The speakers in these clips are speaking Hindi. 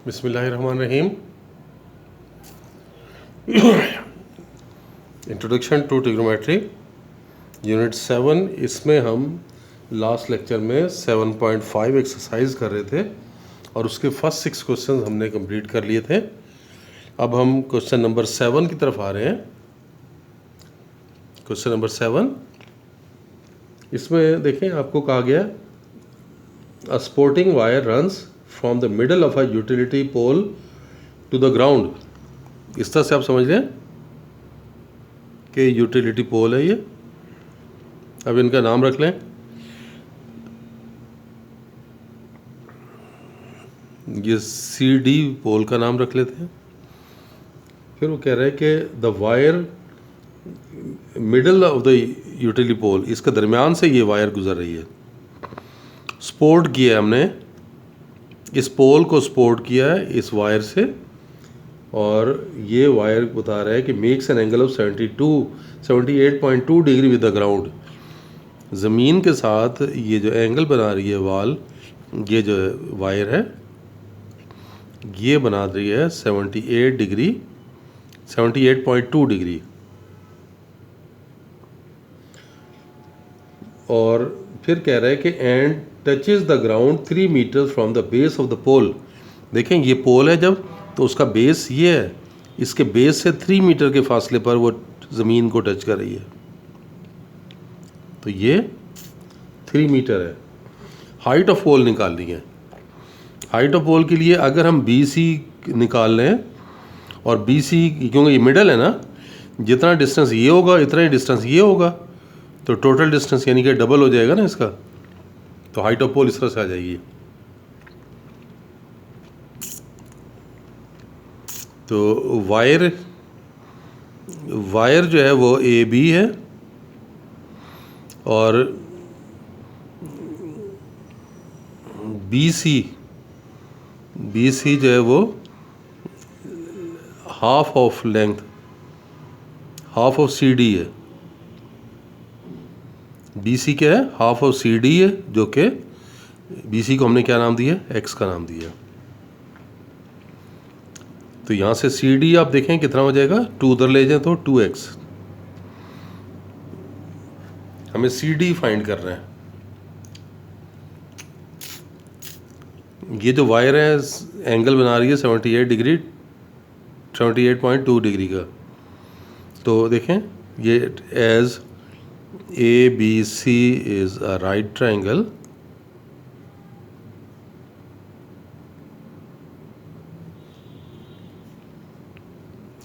बिस्मिल्लाहिर्रहमानिर्रहीम। Introduction to trigonometry unit 7। इसमें हम लास्ट लेक्चर में 7.5 एक्सरसाइज कर रहे थे और उसके फर्स्ट 6 क्वेश्चन हमने कंप्लीट कर लिए थे। अब हम क्वेश्चन नंबर 7 की तरफ आ रहे हैं। क्वेश्चन नंबर 7, इसमें देखें आपको कहा गया a supporting wire runs from the middle of a utility pole to the ground. इस तरह से आप समझ रहे हैं कि यूटिलिटी पोल है ये। अब इनका नाम रख लें। ये सी डी पोल का नाम रख लेते हैं। फिर वो कह रहे हैं कि the wire middle of the utility pole, इसके दरमियान से ये वायर गुजर रही है। सपोर्ट किया है हमने, इस पोल को सपोर्ट किया है इस वायर से, और ये वायर बता रहा है कि makes an angle of 78.2 degree with the ground. ज़मीन के साथ ये जो एंगल बना रही है वाल, ये जो वायर है ये बना रही है 78.2 डिग्री। और फिर कह रहा है कि end touches the ground 3 metre from the base of the pole. देखें ये पोल है जब, तो उसका बेस ये है, इसके बेस से 3 मीटर के फासले पर वो ज़मीन को टच कर रही है, तो ये 3 मीटर है। हाइट ऑफ पोल निकालनी है। हाइट ऑफ पोल के लिए अगर हम BC निकाल लें, और BC क्योंकि ये मिडल है ना, जितना डिस्टेंस ये होगा इतना ही डिस्टेंस ये होगा, तो टोटल डिस्टेंस यानी कि डबल हो जाएगा ना इसका। तो हाइट ऑफ पोल इस तरह से आ जाएगी। तो वायर जो है वो AB है, और BC जो है वो half of length, half of CD है। BC क्या है? हाफ ऑफ CD है, जो कि BC को हमने क्या नाम दिया? X का नाम दिया। तो यहाँ से CD आप देखें कितना हो जाएगा, 2 उधर ले जाएं तो 2x। हमें CD फाइंड करना है। ये जो वायर है एंगल बना रही है 78.2 डिग्री का। तो देखें ये edge ABC is a right triangle,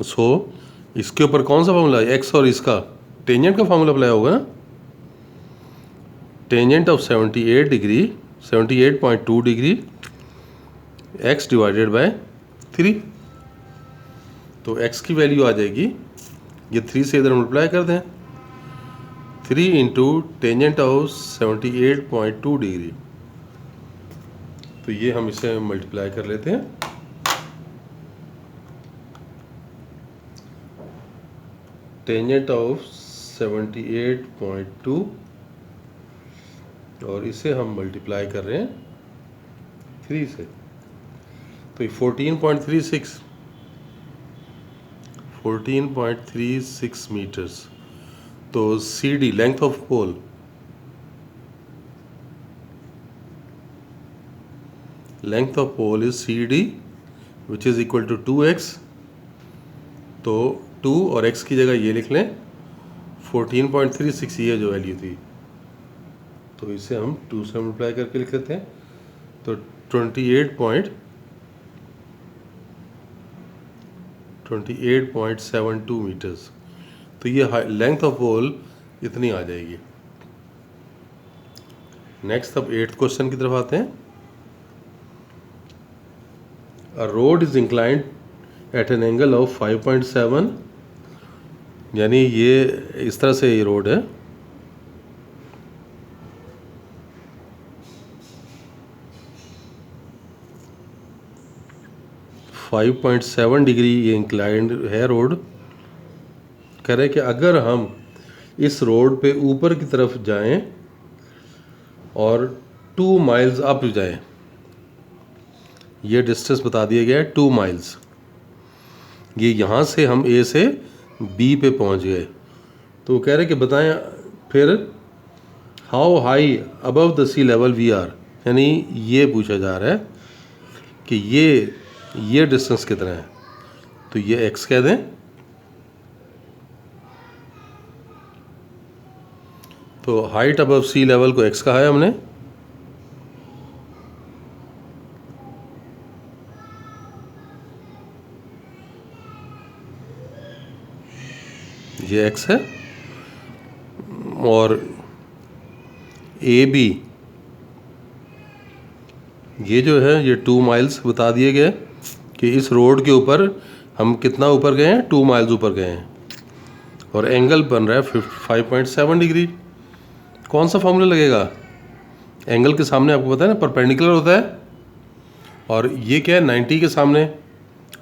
so इसके ऊपर कौन सा फॉर्मूला है? x और इसका टेंजेंट का फॉर्मूला अप्लाई होगा ना। Tangent of 78.2 degree x divided by 3। तो x की वैल्यू आ जाएगी, ये 3 से इधर मल्टीप्लाई कर दें, 3 इंटू टेंजेंट ऑफ 78.2 डिग्री। तो ये हम इसे मल्टीप्लाई कर लेते हैं। टेंजेंट ऑफ 78.2 और इसे हम मल्टीप्लाई कर रहे हैं 3 से, तो 14.36 मीटर्स। तो CD length of pole, length of pole is CD which is equal to 2x। तो 2 और x की जगह ये लिख लें 14.36, ये जो वैल्यू थी, तो इसे हम 2 से मल्टीप्लाई करके लिख लेते हैं। तो 28.72 मीटर्स। तो ये लेंथ ऑफ पोल इतनी आ जाएगी। नेक्स्ट अब 8th क्वेश्चन की तरफ आते हैं। A road is inclined at an angle of 5.7, यानी ये इस तरह से ये रोड है। .7 डिग्री ये इंक्लाइंड है रोड। कह रहे कि अगर हम इस रोड पे ऊपर की तरफ जाएं और 2 माइल्स अप जाएं, ये डिस्टेंस बता दिया गया है 2 माइल्स। ये यहाँ से हम ए से बी पे पहुँच गए। तो वो कह रहे कि बताएं फिर how high above the sea level we are, यानी ये पूछा जा रहा है कि ये डिस्टेंस कितना है। तो ये x कह दें। तो हाइट अबव सी लेवल को x कहा है हमने। ये x है और ए बी ये जो है ये 2 माइल्स बता दिए गए कि इस रोड के ऊपर हम कितना ऊपर गए हैं, 2 माइल्स ऊपर गए हैं। और एंगल बन रहा है 5.7 डिग्री। कौन सा फॉर्मूला लगेगा? एंगल के सामने आपको पता है ना परपेंडिकुलर होता है, और ये क्या है 90 के सामने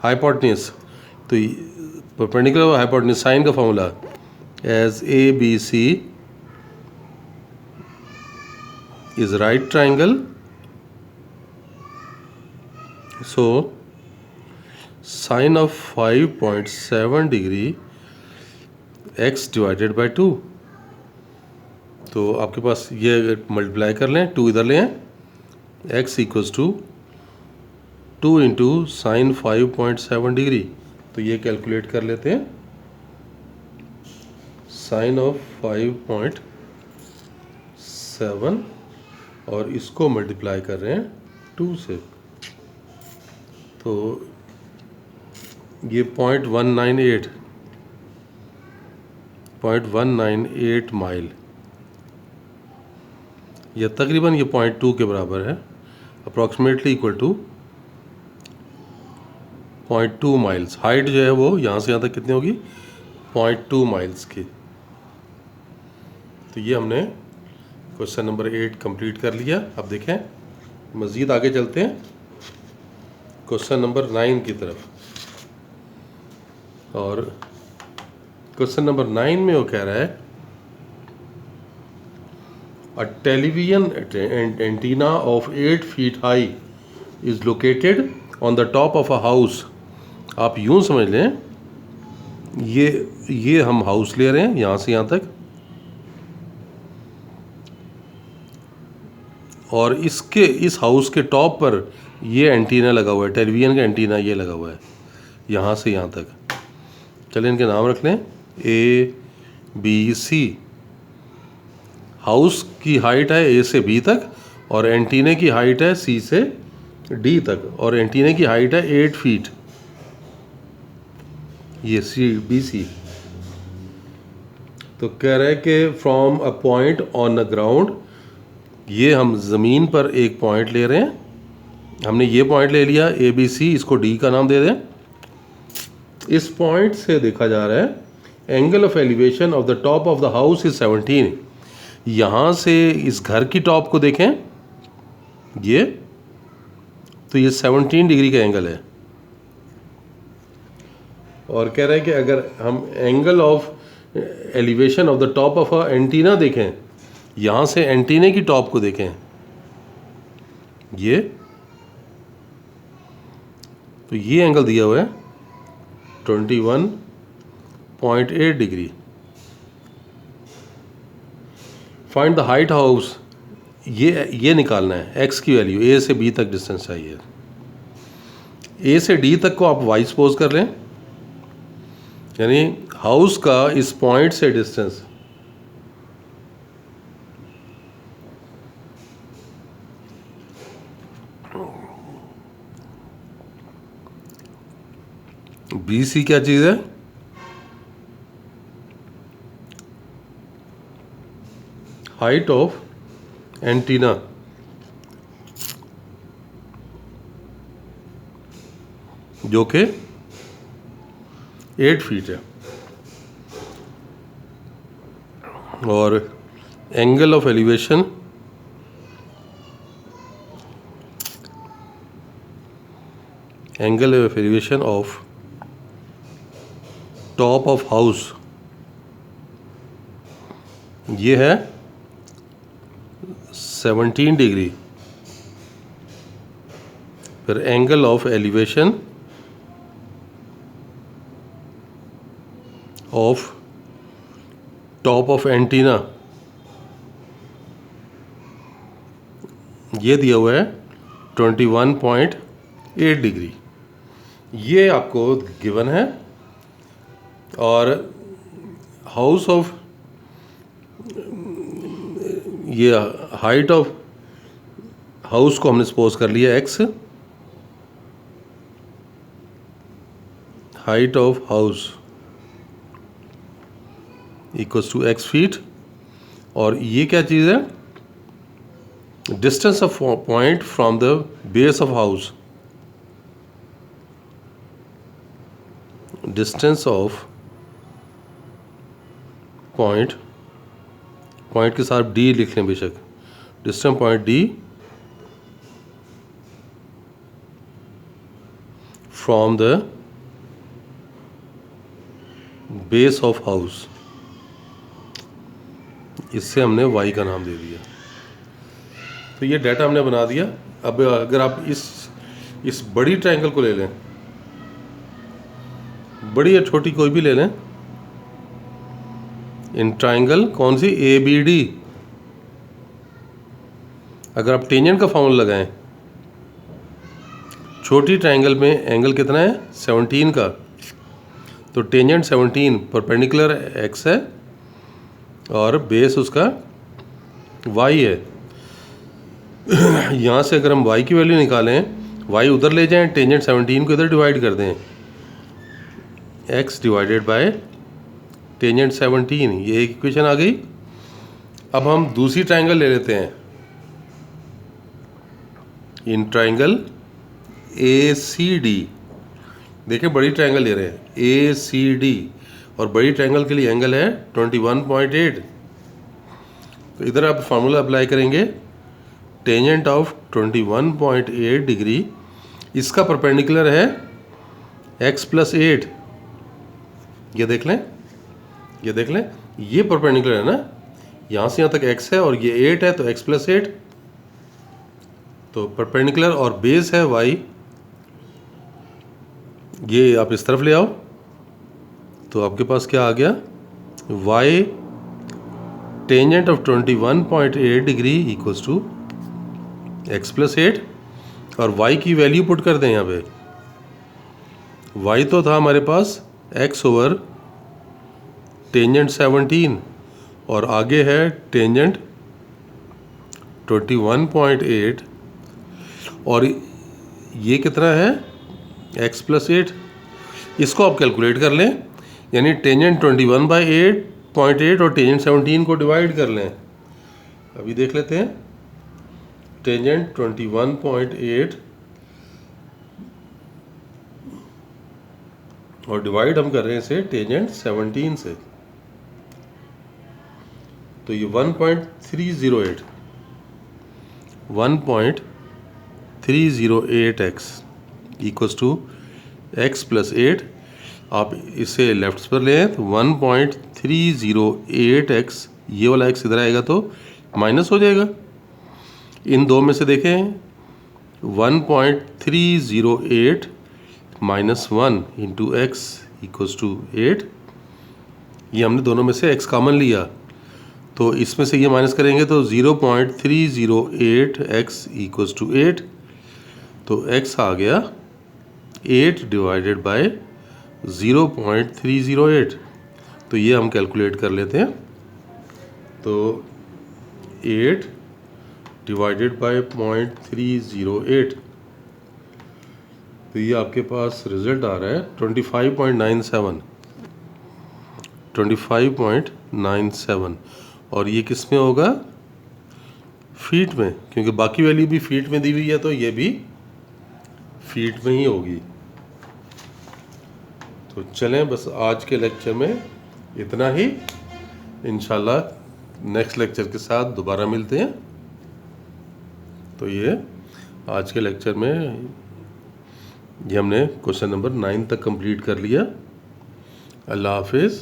हाइपोटेन्यूज। तो परपेंडिकुलर और हाइपोटेन्यूज साइन का formula as A B C is right triangle, so sine of 5.7 degree x divided by 2। तो आपके पास ये मल्टीप्लाई कर लें, 2 इधर लें, x equals to 2 into sine 5.7 degree. तो ये कैलकुलेट कर लेते हैं, साइन ऑफ 5.7 और इसको मल्टीप्लाई कर रहे हैं 2 से। तो ये 0.198 माइल, या तकरीबन ये 0.2 के बराबर है, approximately equal to 0.2 miles. Height जो है वो यहाँ से यहाँ तक कितनी होगी, 0.2 माइल्स की। तो ये हमने क्वेश्चन नंबर 8 कंप्लीट कर लिया। अब देखें मज़ीद आगे चलते हैं क्वेश्चन नंबर 9 की तरफ। और क्वेश्चन नंबर 9 में वो कह रहा है a television antenna of 8 feet high is located on the top of a house. आप यूं समझ लें ये हम हाउस ले रहे हैं यहाँ से यहाँ तक, और इस हाउस के टॉप पर ये एंटीना लगा हुआ है, टेलीविज़न का एंटीना ये लगा हुआ है यहाँ से यहाँ तक। चलिए इनके नाम रख लें ए बी सी। हाउस की हाइट है ए से बी तक, और एंटीने की हाइट है सी से डी तक, और एंटीने की हाइट है 8 फीट। ये सी बी सी। तो कह रहा है कि from a point on the ground, ये हम ज़मीन पर एक पॉइंट ले रहे हैं। हमने ये पॉइंट ले लिया ए बी सी, इसको डी का नाम दे दें। इस पॉइंट से देखा जा रहा है angle of elevation of the top of the house is 17। यहाँ से इस घर की टॉप को देखें ये, तो ये 17 डिग्री का एंगल है। और कह रहा है कि अगर हम angle of elevation of the top of a antenna देखें, यहाँ से एंटीने की टॉप को देखें ये, तो ये एंगल दिया हुआ है 21.8 degree. Find the height house, ये निकालना है एक्स की वैल्यू। ए से बी तक डिस्टेंस चाहिए। ए से डी तक को आप वाई सपोज कर लें, यानी हाउस का इस पॉइंट से डिस्टेंस बी सी क्या चीज़ है, हाइट ऑफ एंटीना, जो कि 8 फीट है, और angle of elevation of top of house ये है 17 डिग्री। फिर angle of elevation of top of antenna, ये दिया हुआ है 21.8 डिग्री, ये आपको गिवन है। और हाउस ऑफ, ये हाइट ऑफ हाउस को हमने सपोज कर लिया X, height of house equals to X feet. और ये क्या चीज़ है, distance of point from the base of house, distance of point, point के साथ डी लिख लें बेशक, distance point D from the base of house, इससे हमने y का नाम दे दिया। तो ये डाटा हमने बना दिया। अब अगर आप इस बड़ी ट्रायंगल को ले लें, बड़ी या छोटी कोई भी ले लें, इन ट्रायंगल कौन सी, ए बी डी, अगर आप टेंजेंट का फॉर्मूला लगाएं, छोटी ट्रायंगल में एंगल कितना है 17 का, तो टेंजेंट 17, परपेंडिकुलर एक्स है और बेस उसका y है। यहाँ से अगर हम y की वैल्यू निकालें, y उधर ले जाएं, टेंजेंट 17 को इधर डिवाइड कर दें, x डिवाइडेड बाय टेंजेंट 17, ये एक इक्वेशन आ गई। अब हम दूसरी ट्रायंगल ले लेते हैं, in triangle A C D, देखिए बड़ी ट्रायंगल ले रहे हैं ए सी डी, और बड़ी ट्रायंगल के लिए एंगल है 21.8। तो इधर आप फार्मूला अप्लाई करेंगे, टेंजेंट ऑफ 21.8 डिग्री, इसका परपेंडिकुलर है x प्लस 8, ये देख लें, ये देख लें, ये परपेंडिकुलर है ना, यहाँ से यहाँ तक x है और ये 8 है, तो x प्लस 8, तो परपेंडिकुलर और बेस है y, ये आप इस तरफ ले आओ, तो आपके पास क्या आ गया, y tangent of 21.8 degree equals to x plus 8, और y की वैल्यू पुट कर दें यहाँ पे, y तो था हमारे पास x ओवर टेंजेंट 17 और आगे है टेंजेंट 21.8, और ये कितना है x प्लस 8, इसको आप कैलकुलेट कर लें, यानी टेंजेंट 21/8.8 और टेंजेंट 17 को डिवाइड कर लें। अभी देख लेते हैं, टेंजेंट 21.8 और डिवाइड हम कर रहे हैं इसे टेंजेंट 17 से, तो ये 1.308 1.308x equals to x plus 8, आप इसे लेफ्ट पर लें तो 1.308x, ये वाला x इधर आएगा तो माइनस हो जाएगा, इन दो में से देखें 1.308 minus 1 into X equals to 8, ये हमने दोनों में से x कॉमन लिया, तो इसमें से ये माइनस करेंगे तो 0.308x इक्वल्स टू 8, तो x आ गया 8 डिवाइडेड बाय 0.308, तो ये हम कैलकुलेट कर लेते हैं, तो 8 डिवाइडेड बाय 0.308, तो ये आपके पास रिजल्ट आ रहा है 25.97, और ये किस में होगा, फीट में, क्योंकि बाकी वैल्यू भी फीट में दी हुई है, तो ये भी फीट में ही होगी। तो चलें, बस आज के लेक्चर में इतना ही, इंशाल्लाह नेक्स्ट लेक्चर के साथ दोबारा मिलते हैं। तो ये आज के लेक्चर में ये हमने क्वेश्चन नंबर 9 तक कंप्लीट कर लिया। अल्लाह हाफिज़।